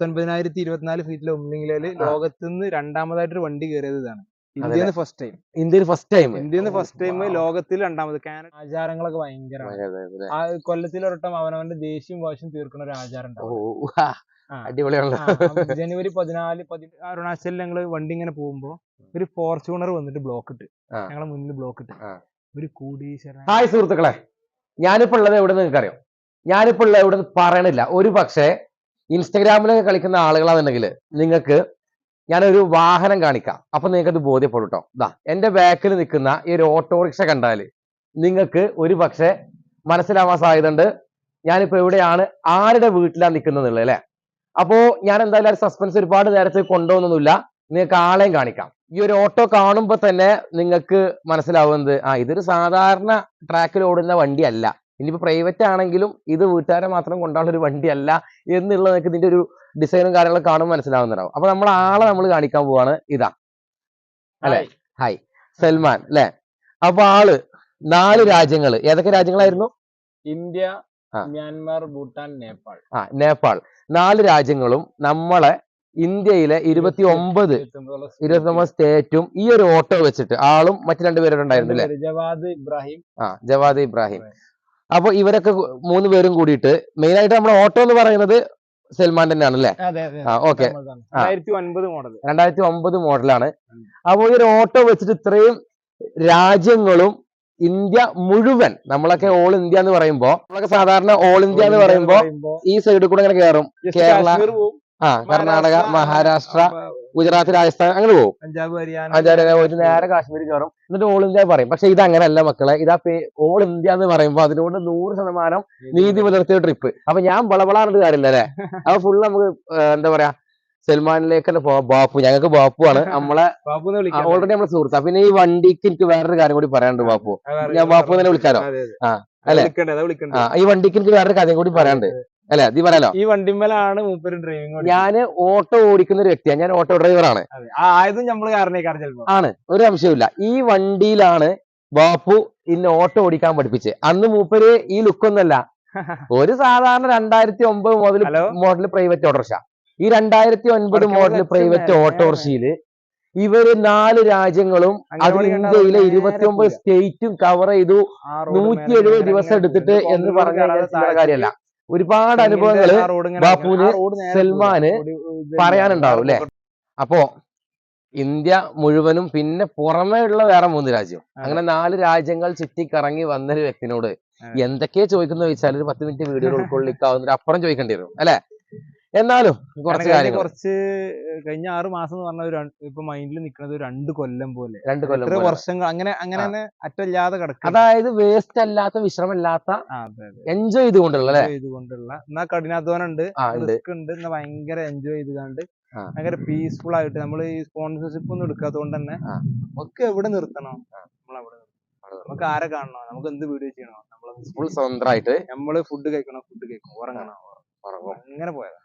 19,024 ഫീറ്റിലെ ഉമ്മിങ്ങില് ലോകത്തുനിന്ന് രണ്ടാമതായിട്ടൊരു വണ്ടി കയറിയത് ഇതാണ്. ഇന്ത്യയിൽ ഫസ്റ്റ് ടൈം. ഇന്ത്യയിൽ ഫസ്റ്റ് ടൈം, ലോകത്തിൽ രണ്ടാമത്. കാനഡ ആചാരങ്ങളൊക്കെ ഭയങ്കരമാണ്. ആ കൊല്ലത്തിലൊരട്ടം അവനവന്റെ ദേഷ്യം വാശിയും തീർക്കുന്ന ഒരു ആചാരം ഉണ്ടാവും. ജനുവരി 14 അരുണാചലിൽ ഞങ്ങള് വണ്ടി ഇങ്ങനെ പോകുമ്പോ ഒരു ഫോർച്യൂണർ വന്നിട്ട് ബ്ലോക്ക് ഇട്ട്, ഞങ്ങളെ മുന്നിൽ ബ്ലോക്ക് ഇട്ട് ഒരു കോടീശ്വരൻ. ഹായ് സുഹൃത്തുക്കളെ, ഞാനിപ്പോ ഉള്ളത് എവിടെ നിങ്ങൾക്ക് അറിയാം? ഞാനിപ്പോ ഉള്ളത് എവിടെ പറയണില്ല. ഒരു പക്ഷേ ഇൻസ്റ്റഗ്രാമിലൊക്കെ കളിക്കുന്ന ആളുകളാണെന്നുണ്ടെങ്കിൽ നിങ്ങൾക്ക് ഞാനൊരു വാഹനം കാണിക്കാം, അപ്പൊ നിങ്ങൾക്ക് അത് ബോധ്യപ്പെടും കേട്ടോ. ഇതാ എന്റെ ബാക്കിൽ നിൽക്കുന്ന ഈ ഒരു ഓട്ടോറിക്ഷ കണ്ടാല് നിങ്ങൾക്ക് ഒരു പക്ഷെ മനസ്സിലാവാൻ സാധ്യതയുണ്ട് ഞാനിപ്പോ എവിടെയാണ്, ആരുടെ വീട്ടിലാണ് നിൽക്കുന്നത് അല്ലെ. അപ്പോ ഞാൻ എന്തായാലും സസ്പെൻസ് ഒരുപാട് നേരത്തെ കൊണ്ടുപോകുന്നൊന്നുമില്ല, നിങ്ങൾക്ക് ആളെയും കാണിക്കാം. ഈ ഒരു ഓട്ടോ കാണുമ്പോ തന്നെ നിങ്ങൾക്ക് മനസ്സിലാവുന്നത് ഇതൊരു സാധാരണ ട്രാക്കിൽ ഓടുന്ന വണ്ടിയല്ല, ഇനിയിപ്പോ പ്രൈവറ്റ് ആണെങ്കിലും ഇത് വീട്ടുകാരെ മാത്രം കൊണ്ടുള്ള ഒരു വണ്ടിയല്ല എന്നുള്ളത് നിങ്ങൾക്ക് ഇതിന്റെ ഒരു ഡിസൈനും കാര്യങ്ങളൊക്കെ കാണുമ്പോൾ മനസ്സിലാവുന്നുണ്ടാവും. അപ്പൊ നമ്മൾ ആളെ നമ്മൾ കാണിക്കാൻ പോവാണ്. ഇതാ അല്ലെ, ഹായ് സൽമാൻ അല്ലെ. അപ്പൊ ആള് 4 രാജ്യങ്ങള്, ഏതൊക്കെ രാജ്യങ്ങളായിരുന്നു? India, Myanmar, Bhutan, Nepal. നേപ്പാൾ. 4 രാജ്യങ്ങളും നമ്മളെ ഇന്ത്യയിലെ 29 സ്റ്റേറ്റും ഈ ഒരു ഓട്ടോ വെച്ചിട്ട്, ആളും മറ്റു 2 പേരുണ്ടായിരുന്നു അല്ലെ, ജവാദ് ഇബ്രാഹിം. അപ്പൊ ഇവരൊക്കെ 3 പേരും കൂടിയിട്ട് മെയിൻ ആയിട്ട് നമ്മുടെ ഓട്ടോ എന്ന് പറയുന്നത് സൽമാൻ തന്നെയാണ് അല്ലെ. ഓക്കെ, 2009 മോഡലാണ്. അപ്പൊ ഈ ഒരു ഓട്ടോ വെച്ചിട്ട് ഇത്രയും രാജ്യങ്ങളും ഇന്ത്യ മുഴുവൻ, നമ്മളൊക്കെ ഓൾ ഇന്ത്യ എന്ന് പറയുമ്പോ, നമ്മളൊക്കെ സാധാരണ ഓൾ ഇന്ത്യ എന്ന് പറയുമ്പോ ഈ സൈഡിൽ കൂടെ ഇങ്ങനെ കയറും. കേരള, കർണാടക, മഹാരാഷ്ട്ര, ഗുജറാത്ത്, രാജസ്ഥാൻ അങ്ങനെ പോകും. പഞ്ചാബ് പോയിട്ട് നേരെ കാശ്മീർ കയറും, എന്നിട്ട് ഓൾ ഇന്ത്യ പറയും. പക്ഷെ ഇത് അങ്ങനെയല്ല മക്കളെ. ഇതാ ഓൾ ഇന്ത്യ എന്ന് പറയുമ്പോ അതിനോട് 100% നീതി പുലർത്തിയ ട്രിപ്പ്. അപ്പൊ ഞാൻ ബളബളാറിട്ട് കാര്യമില്ല അല്ലെ. അപ്പൊ ഫുള്ള് നമുക്ക് എന്താ പറയാ, സൽമാനിലേക്ക് തന്നെ പോവാം. ബാപ്പു, ഞങ്ങൾക്ക് ബാപ്പു ആണ് നമ്മളെ ഓൾറെഡി നമ്മളെ സുഹൃത്താ. പിന്നെ ഈ വണ്ടിക്ക് എനിക്ക് വേറൊരു കാര്യം കൂടി പറയാനുണ്ട് ബാപ്പു. ഞാൻ ബാപ്പു തന്നെ വിളിക്കാനോ? അല്ലെ, ഈ വണ്ടിക്ക് എനിക്ക് വേറൊരു കാര്യം കൂടി പറയാനുണ്ട് അല്ലെ. നീ പറയാലോ? ഈ വണ്ടിമേലാണ് മൂപ്പര് ഡ്രൈവിംഗ്. ഞാന് ഓട്ടോ ഓടിക്കുന്ന ഒരു വ്യക്തിയാണ്, ഞാൻ ഓട്ടോ ഡ്രൈവറാണ്. ആണ്, ഒരു സംശയമില്ല. ഈ വണ്ടിയിലാണ് ബാപ്പു ഇന്ന് ഓട്ടോ ഓടിക്കാൻ പഠിപ്പിച്ചത്. അന്ന് മൂപ്പര് ഈ ലുക്കൊന്നല്ല, ഒരു സാധാരണ 2009 മോഡൽ പ്രൈവറ്റ് ഓട്ടോറിക്ഷ. ഈ 2009 മോഡൽ പ്രൈവറ്റ് ഓട്ടോറിക്ഷയില് ഇവര് 4 രാജ്യങ്ങളും അതിൽ ഇന്ത്യയിലെ 29 സ്റ്റേറ്റും കവർ ചെയ്തു. 170 ദിവസം എടുത്തിട്ട് എന്ന് പറഞ്ഞ കാര്യമല്ല. ഒരുപാട് അനുഭവങ്ങള് ബാപ്പുവിന്, സൽമാന് പറയാനുണ്ടാവും അല്ലെ. അപ്പോ ഇന്ത്യ മുഴുവനും പിന്നെ പുറമേ ഉള്ള വേറെ 3 രാജ്യം, അങ്ങനെ 4 രാജ്യങ്ങൾ ചുറ്റിക്കറങ്ങി വന്നൊരു വ്യക്തിനോട് എന്തൊക്കെയാ ചോദിക്കുന്ന ചോദിച്ചാൽ ഒരു 10 മിനിറ്റ് വീഡിയോ ഉൾക്കൊള്ളിക്കാവുന്ന അപ്പുറം ചോദിക്കേണ്ടി വരും അല്ലെ. എന്നാലും കുറച്ച് കഴിഞ്ഞ 6 മാസം എന്ന് പറഞ്ഞ ഇപ്പൊ മൈൻഡിൽ നിൽക്കുന്നത് 2 കൊല്ലം പോലെ, 2 കൊല്ലം വർഷങ്ങൾ അങ്ങനെ തന്നെ അറ്റല്ലാതെ കിടക്കും. അതായത് വേസ്റ്റ് അല്ലാത്ത, വിശ്രമമില്ലാത്ത, എൻജോയ് ചെയ്തുകൊണ്ടുള്ള എന്നാ കഠിനാധ്വാനം ഉണ്ട്, റിസ്ക് ഉണ്ട്, എന്നാ ഭയങ്കര എൻജോയ് ചെയ്തുകൊണ്ട് ഭയങ്കര പീസ്ഫുൾ ആയിട്ട്. നമ്മൾ ഈ സ്പോൺസർഷിപ്പ് ഒന്നും എടുക്കാത്തതുകൊണ്ട് തന്നെ നമുക്ക് എവിടെ നിർത്തണം, നമുക്ക് ആരെ കാണണോ, നമുക്ക് എന്ത് വീഡിയോ ചെയ്യണോ, നമ്മൾ സ്വന്തമായിട്ട് നമ്മള് ഫുഡ് കഴിക്കണം, ഉറങ്ങണം, അങ്ങനെ പോയതാ.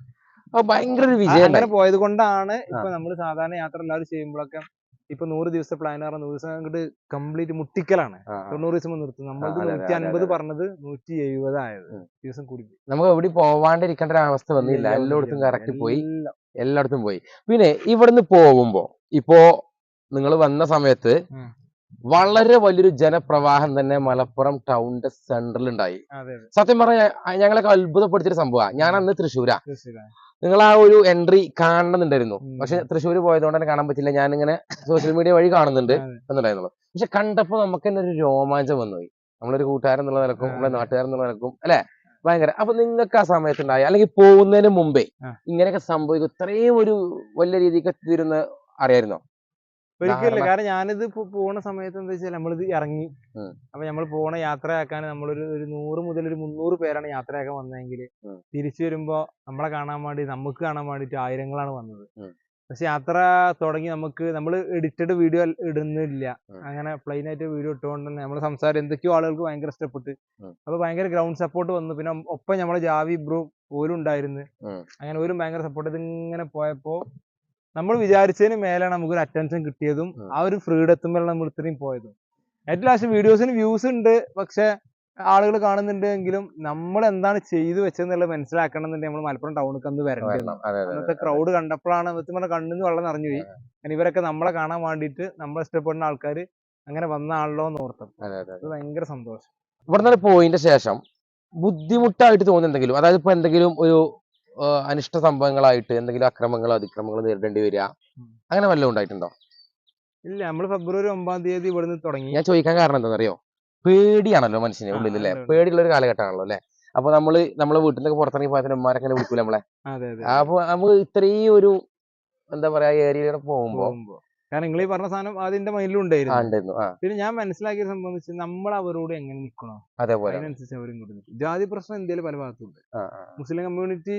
ഭയങ്കര ഒരു വിജയം. അങ്ങനെ പോയത് കൊണ്ടാണ് ഇപ്പൊ നമ്മൾ സാധാരണ യാത്ര എല്ലാവരും ചെയ്യുമ്പോഴൊക്കെ ഇപ്പൊ 100 ദിവസത്തെ പ്ലാൻ 100 ദിവസം അങ്ങോട്ട് കംപ്ലീറ്റ് മുട്ടിക്കലാണ്. 90 ദിവസം നിർത്തും. നമ്മൾ 150 പറഞ്ഞത് 170 ആയത് ദിവസം കൂടി. നമുക്ക് എവിടെ പോവാണ്ടിരിക്കേണ്ട ഒരു അവസ്ഥ വന്നില്ല, എല്ലായിടത്തും കറക്റ്റ് പോയി, എല്ലായിടത്തും പോയി. പിന്നെ ഇവിടുന്ന് പോകുമ്പോ ഇപ്പോ നിങ്ങൾ വന്ന സമയത്ത് വളരെ വലിയൊരു ജനപ്രവാഹം തന്നെ മലപ്പുറം ടൗണിന്റെ സെന്ററിൽ ഉണ്ടായി. സത്യം പറഞ്ഞാൽ ഞങ്ങളൊക്കെ അത്ഭുതപ്പെടുത്തിയൊരു സംഭവമാണ്. ഞാൻ അന്ന് തൃശ്ശൂരാ. നിങ്ങൾ ആ ഒരു എൻട്രി കാണണമെന്നുണ്ടായിരുന്നു, പക്ഷെ തൃശ്ശൂർ പോയതുകൊണ്ട് തന്നെ കാണാൻ പറ്റില്ല. ഞാനിങ്ങനെ സോഷ്യൽ മീഡിയ വഴി കാണുന്നുണ്ട് എന്നുണ്ടായിരുന്നുള്ളൂ. പക്ഷെ കണ്ടപ്പോ നമുക്ക് തന്നെ ഒരു രോമാഞ്ചം വന്നുപോയി. നമ്മളൊരു കൂട്ടുകാരൻ എന്നുള്ള നിലക്കും നമ്മളെ നാട്ടുകാരൻ എന്നുള്ള നിലക്കും അല്ലെ, ഭയങ്കര. അപ്പൊ നിങ്ങൾക്ക് ആ സമയത്തുണ്ടായി, അല്ലെങ്കിൽ പോകുന്നതിന് മുമ്പേ ഇങ്ങനെയൊക്കെ സംഭവിക്കും, ഇത്രയും ഒരു വലിയ രീതിക്ക് എത്തിയിരുന്ന് അറിയായിരുന്നോ? ഒരിക്കലില്ല. കാരണം ഞാനിത് പോണ സമയത്ത് എന്താ വെച്ചാൽ നമ്മളിത് ഇറങ്ങി, അപ്പൊ നമ്മൾ പോണ യാത്രയാക്കാൻ നമ്മളൊരു 100 മുതൽ 300 പേരാണ് യാത്രയാക്കാൻ വന്നതെങ്കിൽ തിരിച്ചു വരുമ്പോ നമ്മളെ കാണാൻ വേണ്ടി, നമുക്ക് കാണാൻ വേണ്ടിട്ട് ആയിരങ്ങളാണ് വന്നത്. പക്ഷെ യാത്ര തുടങ്ങി നമ്മൾ എഡിറ്റഡ് വീഡിയോ ഇടുന്നില്ല, അങ്ങനെ പ്ലെയിൻ ആയിട്ട് വീഡിയോ ഇട്ടുകൊണ്ട് തന്നെ നമ്മൾ സംസാരം എന്തൊക്കെയോ ആളുകൾക്ക് ഭയങ്കര ഇഷ്ടപ്പെട്ട്. അപ്പൊ ഭയങ്കര ഗ്രൗണ്ട് സപ്പോർട്ട് വന്നു. പിന്നെ ഒപ്പം നമ്മളെ ജാവി ബ്രോ പോലും ഉണ്ടായിരുന്നു. അങ്ങനെ ഒരു ഭയങ്കര സപ്പോർട്ട്. ഇതിങ്ങനെ പോയപ്പോ നമ്മൾ വിചാരിച്ചതിന് മേലാണ് നമുക്കൊരു അറ്റൻഷൻ കിട്ടിയതും ആ ഒരു ഫ്രീഡത്തുമ്പോഴാണ് നമ്മൾ ഇത്രയും പോയതും. ഏറ്റവും ലാസ്റ്റ് വീഡിയോസിന് വ്യൂസ് ഉണ്ട്, പക്ഷെ ആളുകൾ കാണുന്നുണ്ടെങ്കിലും നമ്മൾ എന്താണ് ചെയ്തു വെച്ചെന്നുള്ളത് മനസ്സിലാക്കണം എന്നുണ്ടെങ്കിൽ നമ്മൾ മലപ്പുറം ടൗണിൽ അന്ന് വരേണ്ടി വന്നു. അന്നത്തെ ക്രൗഡ് കണ്ടപ്പോഴാണ് സത്യം പറഞ്ഞാൽ കണ്ണിന്ന് വെള്ളം നിറഞ്ഞു പോയി. കാരണം ഇവരൊക്കെ നമ്മളെ കാണാൻ വേണ്ടിയിട്ട് നമ്മളെ ഇഷ്ടപ്പെടുന്ന ആൾക്കാർ അങ്ങനെ വന്നാണല്ലോ എന്ന് ഓർത്തത്. അത് ഭയങ്കര സന്തോഷം. ഇവിടെ പോയതിന്റെ ശേഷം ബുദ്ധിമുട്ടായിട്ട് തോന്നുന്ന എന്തെങ്കിലും, അതായത് ഇപ്പൊ എന്തെങ്കിലും ഒരു അനിഷ്ട സംഭവങ്ങളായിട്ട് എന്തെങ്കിലും അക്രമങ്ങളോ അതിക്രമങ്ങളോ നേരിടേണ്ടി വരിക, അങ്ങനെ വല്ലതും ഉണ്ടായിട്ടുണ്ടോ? ഇല്ല, നമ്മള് ഫെബ്രുവരി 9 ഇവിടുന്ന് തുടങ്ങി. ഞാൻ ചോദിക്കാൻ കാരണം എന്താണെന്നറിയോ, പേടിയാണല്ലോ മനുഷ്യന് ഉള്ളിൽ അല്ലേ, പേടിയുള്ള ഒരു കാലഘട്ടമാണല്ലോ അല്ലെ. അപ്പൊ നമ്മളെ വീട്ടിൽ നിന്നൊക്കെ പുറത്തിറങ്ങി പോയതിന് ഉമ്മാരൊക്കെ വിളിക്കൂല നമ്മളെ. അപ്പൊ നമുക്ക് ഇത്രയും ഒരു എന്താ പറയാ ഏരിയയിലൂടെ പോകുമ്പോ, കാരണം നിങ്ങൾ ഈ പറഞ്ഞ സാധനം അതിന്റെ മൈൻഡിലും ഉണ്ടായിരുന്നു. പിന്നെ ഞാൻ മനസ്സിലാക്കിയ സംഭവം വെച്ചാൽ നമ്മൾ അവരോട് എങ്ങനെ നിൽക്കണോ അതിനനുസരിച്ച് അവരും കൂടി നിൽക്കും. ജാതി പ്രശ്നം ഇന്ത്യയിൽ പല ഭാഗത്തുണ്ട്. മുസ്ലിം കമ്മ്യൂണിറ്റി,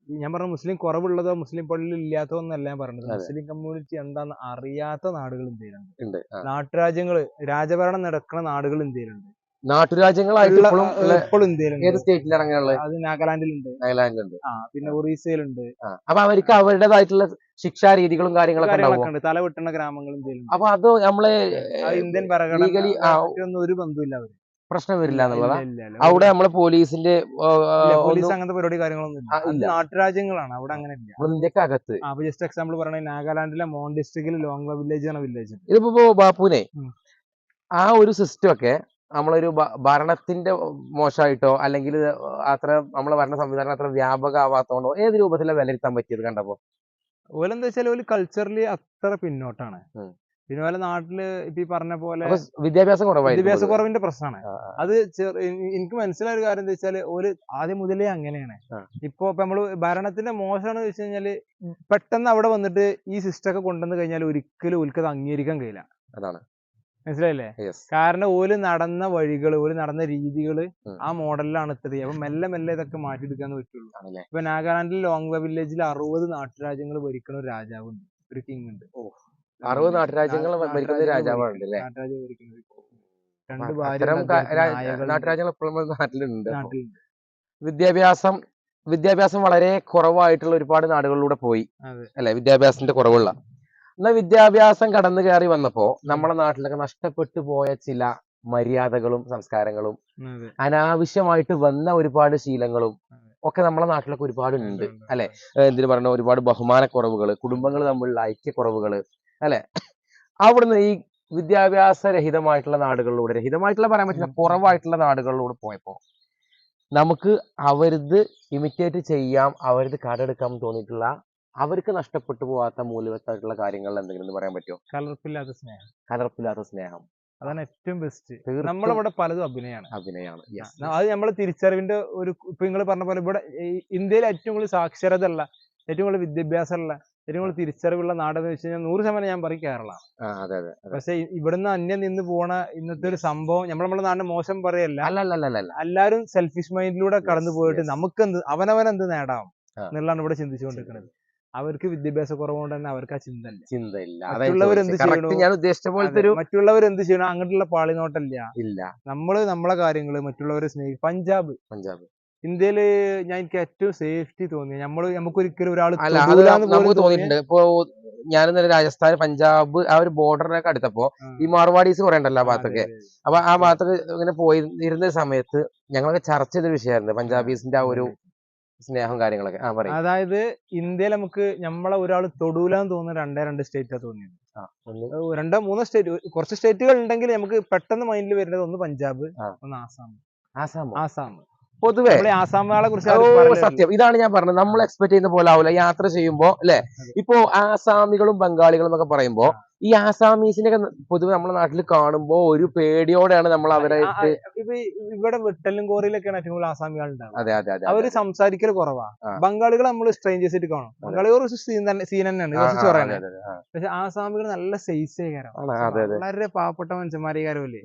ഞാൻ പറഞ്ഞ മുസ്ലിം കുറവുള്ളതോ മുസ്ലിം പള്ളിയിൽ ഇല്ലാത്തോ എന്നല്ല ഞാൻ പറഞ്ഞത്. മുസ്ലിം കമ്മ്യൂണിറ്റി എന്താന്ന് അറിയാത്ത നാടുകൾ ഇന്ത്യയിലുണ്ട്. നാട്ടുരാജ്യങ്ങള് രാജഭരണം നടക്കുന്ന നാടുകൾ ഇന്ത്യയിലുണ്ട്. നാട്ടുരാജ്യങ്ങളായിട്ട് ഇപ്പോഴും ഇന്ത്യയിലുണ്ട്. ഏത് സ്റ്റേറ്റിലാണ് അങ്ങനെയുള്ളത്? അത് നാഗാലാൻഡിലുണ്ട്, പിന്നെ ഒറീസയിലുണ്ട്. അപ്പൊ അവർക്ക് അവരുടേതായിട്ടുള്ള ശിക്ഷാ രീതികളും കാര്യങ്ങളൊക്കെ ഉണ്ട്. തല വെട്ടുന്ന ഗ്രാമങ്ങൾ ഇന്ത്യയിലുണ്ട്. അപ്പൊ അത് നമ്മളെ ഇന്ത്യൻ ഭരണഘടന ഒരു ബന്ധമില്ല, അവര് പ്രശ്നം വരില്ല എന്നുള്ളതാണ്. അവിടെ നമ്മളെ പോലീസ് അങ്ങനത്തെ പരിപാടി കാര്യങ്ങളൊന്നും ഇല്ല. നാട്ടുരാജ്യങ്ങളാണ്, അവിടെ അങ്ങനെ ഇല്ല. ഇന്ത്യക്കകത്ത് ജസ്റ്റ് എക്സാമ്പിൾ പറയണേ, നാഗാലാൻഡിലെ മോൺ ഡിസ്ട്രിക്റ്റിൽ ലോങ്വ വില്ലേജ് ആണ് വില്ലേജ്. ഇതിപ്പോ ബാപ്പുനെ ആ ഒരു സിസ്റ്റം ഒക്കെ നമ്മളൊരു ഭരണത്തിന്റെ മോശമായിട്ടോ അല്ലെങ്കിൽ അത്ര നമ്മളെ ഭരണ സംവിധാനം അത്ര വ്യാപകമാവാത്തോണ്ടോ ഏത് രൂപത്തിലാണ് വിലയിരുത്താൻ പറ്റിയത് കണ്ടപ്പോ? ഓലെന്താ വെച്ചാൽ ഒരു കൾച്ചറലി അത്ര പിന്നോട്ടാണ്. പിന്നെ പോലെ നാട്ടില് ഇപ്പൊ ഈ പറഞ്ഞ പോലെ വിദ്യാഭ്യാസ കുറവിന്റെ പ്രശ്നമാണ്. അത് എനിക്ക് മനസ്സിലായ ഒരു കാര്യം എന്താ വെച്ചാല് ഒരു ആദ്യം മുതലേ അങ്ങനെയാണ്. ഇപ്പൊ നമ്മള് ഭരണത്തിന്റെ മോശമാണെന്ന് വെച്ച് കഴിഞ്ഞാല് പെട്ടെന്ന് അവിടെ വന്നിട്ട് ഈ സിസ്റ്റം ഒക്കെ കൊണ്ടുവന്ന് കഴിഞ്ഞാൽ ഒരിക്കലും ഓൽക്കത് അംഗീകരിക്കാൻ കഴിയില്ല. അതാണ്, മനസ്സിലായില്ലേ? കാരണം ഓല് നടന്ന വഴികള്, ഓല് നടന്ന രീതികള് ആ മോഡലിലാണ് ഇത്രയും. അപ്പൊ മെല്ലെ മെല്ലെ ഇതൊക്കെ മാറ്റിയെടുക്കാന്ന് പറ്റുള്ളൂ. ഇപ്പൊ നാഗാലാൻഡിൽ ലോങ്വ വില്ലേജിൽ 60 നാട്ടുരാജ്യങ്ങൾ ഭരിക്കുന്ന ഒരു രാജാവുണ്ട്, ഒരു കിങ് ഉണ്ട്. 60 നാട്ടുരാജ്യങ്ങൾ ഭരിക്കുന്ന രാജാവാണ് അല്ലേ? നാട്ടുരാജ്യങ്ങൾ എപ്പോഴും നാട്ടിലുണ്ട്. വിദ്യാഭ്യാസം വളരെ കുറവായിട്ടുള്ള ഒരുപാട് നാടുകളിലൂടെ പോയി അല്ലെ, വിദ്യാഭ്യാസത്തിന്റെ കുറവുള്ള. എന്നാൽ വിദ്യാഭ്യാസം കടന്നു കയറി വന്നപ്പോ നമ്മളെ നാട്ടിലൊക്കെ നഷ്ടപ്പെട്ടു പോയ ചില മര്യാദകളും സംസ്കാരങ്ങളും അനാവശ്യമായിട്ട് വന്ന ഒരുപാട് ശീലങ്ങളും ഒക്കെ നമ്മളെ നാട്ടിലൊക്കെ ഒരുപാട് ഉണ്ട് അല്ലെ. എന്തിനു പറഞ്ഞ ഒരുപാട് ബഹുമാനക്കുറവുകള്, കുടുംബങ്ങൾ തമ്മിലുള്ള ഐക്യക്കുറവുകള് അല്ലെ. അവിടുന്ന് ഈ വിദ്യാഭ്യാസ രഹിതമായിട്ടുള്ള നാടുകളിലൂടെ, രഹിതമായിട്ടുള്ള പറയാൻ പറ്റില്ല, കുറവായിട്ടുള്ള നാടുകളിലൂടെ പോയപ്പോ നമുക്ക് അവരത് ഇമിറ്റേറ്റ് ചെയ്യാം, അവരത് കടെടുക്കാം തോന്നിയിട്ടുള്ള, അവർക്ക് നഷ്ടപ്പെട്ടു പോകാത്ത മൂല്യവത്തായിട്ടുള്ള കാര്യങ്ങൾ എന്തെങ്കിലും പറയാൻ പറ്റുമോ? കലർപ്പില്ലാത്ത സ്നേഹം അതാണ് ഏറ്റവും ബെസ്റ്റ്. നമ്മളിവിടെ പലതും അഭിനയമാണ്. അത് നമ്മളെ തിരിച്ചറിവിന്റെ ഒരു, ഇപ്പൊ നിങ്ങൾ പറഞ്ഞ പോലെ ഇവിടെ ഇന്ത്യയിൽ ഏറ്റവും കൂടുതൽ സാക്ഷരത ഉള്ള, ഏറ്റവും കൂടുതൽ വിദ്യാഭ്യാസം ഉള്ള, ഏറ്റവും കൂടുതൽ തിരിച്ചറിവുള്ള നാടെന്ന് വെച്ച് കഴിഞ്ഞാൽ 100% ഞാൻ പറയും കേരള. പക്ഷെ ഇവിടുന്ന് അന്യം നിന്ന് പോണ ഇന്നത്തെ ഒരു സംഭവം നമ്മുടെ നാടിന് മോശം പറയല്ല, എല്ലാരും സെൽഫിഷ് മൈൻഡിലൂടെ കടന്നു പോയിട്ട് നമുക്ക് എന്ത് അവനവനെന്ത് നേടാം എന്നുള്ളതാണ് ഇവിടെ ചിന്തിച്ചുകൊണ്ടിരിക്കുന്നത്. അവർക്ക് വിദ്യാഭ്യാസ കുറവുകൊണ്ട് തന്നെ അവർക്ക് ആ ചിന്തയില്ല. മറ്റുള്ളവരെന്ത് ചെയ്യണം അങ്ങോട്ടുള്ള പാളിനോട്ടല്ല. നമ്മള് നമ്മളെ കാര്യങ്ങള് മറ്റുള്ളവരെ സ്നേഹിക്കും. പഞ്ചാബ് ഇന്ത്യയില് എനിക്ക് ഏറ്റവും സേഫ്റ്റി തോന്നി. നമുക്കൊരിക്കലും ഒരാൾ തോന്നിയിട്ടുണ്ട്. ഇപ്പൊ ഞാൻ രാജസ്ഥാൻ, പഞ്ചാബ് ആ ഒരു ബോർഡറിനൊക്കെ അടുത്തപ്പോ ഈ മാർവാടീസ് കുറെ ഉണ്ടല്ലോ ആ ഭാഗത്തൊക്കെ. അപ്പൊ ആ ഭാഗത്തൊക്കെ ഇങ്ങനെ പോയി ഇരുന്ന സമയത്ത് ഞങ്ങളൊക്കെ ചർച്ച ചെയ്ത വിഷയമായിരുന്നു പഞ്ചാബീസിന്റെ ആ ഒരു സ്നേഹം കാര്യങ്ങളൊക്കെ. അതായത് ഇന്ത്യയിൽ നമുക്ക് നമ്മളെ ഒരാൾ തൊടൂലെന്ന് തോന്നുന്ന 2 സ്റ്റേറ്റാ തോന്നിയത്. 2-3 സ്റ്റേറ്റ്, കുറച്ച് സ്റ്റേറ്റുകൾ ഉണ്ടെങ്കിൽ നമുക്ക് പെട്ടെന്ന് മൈൻഡിൽ വരുന്നത് ഒന്ന് പഞ്ചാബ്, ഒന്ന് ആസാം. പൊതുവെ ആസാമുകളെ കുറിച്ച് സത്യം ഇതാണ് ഞാൻ പറഞ്ഞത്, നമ്മൾ എക്സ്പെക്ട് ചെയ്യുന്ന പോലെ ആവില്ല യാത്ര ചെയ്യുമ്പോ അല്ലെ. ഇപ്പോ ആസാമികളും ബംഗാളികളും എന്നൊക്കെ പറയുമ്പോ ഈ ആസാമീസിനെ പൊതുവെ നമ്മുടെ നാട്ടിൽ കാണുമ്പോ ഒരു പേടിയോടെയാണ് നമ്മൾ അവരായിട്ട്. ഇവിടെ വെട്ടലും കോറിയിലൊക്കെയാണ് ഏറ്റവും കൂടുതൽ ആസാമികൾ ഉണ്ടാവുക. അവര് സംസാരിക്കൽ കുറവാ. ബംഗാളികൾ നമ്മൾ സ്ട്രേഞ്ചേഴ്സ് ആയിട്ട് കാണും. ബംഗാളികൾ കുറച്ച് സീൻ തന്നെയാണ്, കുറച്ച് ചൊറയാണ്. പക്ഷെ ആസാമികൾ നല്ല സൈസേകാരം, വളരെ പാവപ്പെട്ട മനുഷ്യന്മാരേകാരല്ലേ.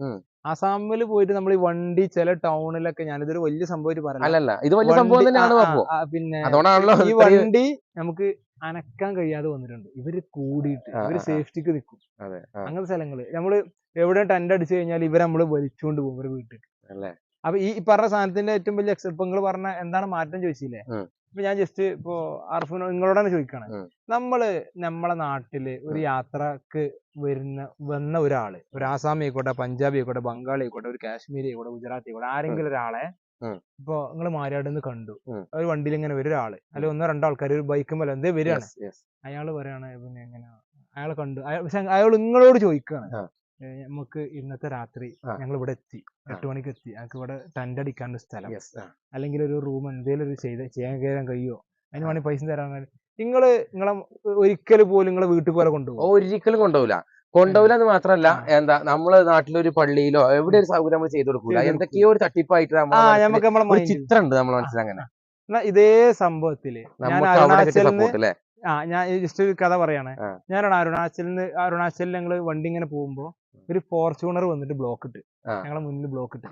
ആസാമിൽ പോയിട്ട് നമ്മൾ ഈ വണ്ടി ചില ടൗണിലൊക്കെ, ഞാനിതൊരു വലിയ സംഭവമായിട്ട് പറഞ്ഞു, പിന്നെ ഈ വണ്ടി നമുക്ക് അനക്കാൻ കഴിയാതെ വന്നിട്ടുണ്ട്. ഇവര് കൂടിയിട്ട് ഇവര് സേഫ്റ്റിക്ക് നിൽക്കും. അങ്ങനത്തെ സ്ഥലങ്ങള് നമ്മള് എവിടെ ടെന്റ് അടിച്ചു കഴിഞ്ഞാൽ ഇവരെ നമ്മള് വലിച്ചുകൊണ്ട് പോകും ഒരു വീട്ടിൽ. അപ്പൊ ഈ പറഞ്ഞ സാധനത്തിന്റെ ഏറ്റവും വലിയ എക്സാമ്പിൾ പറഞ്ഞ എന്താണ് മാറ്റം ചോദിച്ചില്ലേ, ഇപ്പൊ ഞാൻ ജസ്റ്റ് ഇപ്പോ അർഫിനോ നിങ്ങളോടാണ് ചോദിക്കാണ്, നമ്മളെ നാട്ടില് ഒരു യാത്രക്ക് വന്ന ഒരാള്, ഒരു ആസാമി ആയിക്കോട്ടെ, പഞ്ചാബി ആയിക്കോട്ടെ, ബംഗാളി ആയിക്കോട്ടെ, ഒരു കാശ്മീരി ആയിക്കോട്ടെ, ഗുജറാത്തി ആയിക്കോട്ടെ, ആരെങ്കിലും ഒരാളെ ഇപ്പൊ നിങ്ങൾ മാരിയാട് നിന്ന് കണ്ടു, ഒരു വണ്ടിയിൽ ഇങ്ങനെ ഒരാള് അല്ലെങ്കിൽ ഒന്നോ രണ്ടോ ആൾക്കാർ ഒരു ബൈക്കുമല്ലോ എന്തേ വരികയാണ്, അയാള് പറയാണ് പിന്നെ എങ്ങനെ അയാളെ കണ്ടു, പക്ഷെ അയാൾ നിങ്ങളോട് ചോദിക്കുകയാണ്, നമുക്ക് ഇന്നത്തെ രാത്രി ഞങ്ങൾ ഇവിടെ എത്തി, 8 മണിക്ക് എത്തി, ഞങ്ങൾക്ക് ഇവിടെ ടെന്റ് അടിക്കാനുള്ള സ്ഥലം അല്ലെങ്കിൽ ഒരു റൂം എന്തെങ്കിലും ഒരു ചെയ്യാൻ കയറാൻ കഴിയോ, അതിന് വേണമെങ്കിൽ പൈസ തരാൻ, നിങ്ങളെ ഒരിക്കലും പോലും നിങ്ങളെ വീട്ടിൽ പോലെ കൊണ്ടുപോകും? ഒരിക്കലും കൊണ്ടുപോകില്ല എന്ന് മാത്രമല്ല, എന്താ നമ്മള് നാട്ടിലൊരു പള്ളിയിലോ എവിടെ ഒരു സൗകര്യം നമ്മൾ ചെയ്തു കൊടുക്കൂല, എന്തൊക്കെയോ ഒരു തട്ടിപ്പായിട്ട് ഒരു ചിത്രം ഉണ്ട് നമ്മൾ മനസ്സിലങ്ങനെ. ഇതേ സംഭവത്തില് ഞാൻ ജസ്റ്റ് ഒരു കഥ പറയാണ്. ഞാനാണ് അരുണാചലിൽ ഞങ്ങള് വണ്ടി ഇങ്ങനെ പോകുമ്പോ ഒരു ഫോർച്യൂണർ വന്നിട്ട് ബ്ലോക്ക് ഇട്ട്, ഞങ്ങളെ മുന്നിൽ ബ്ലോക്ക് ഇട്ട്,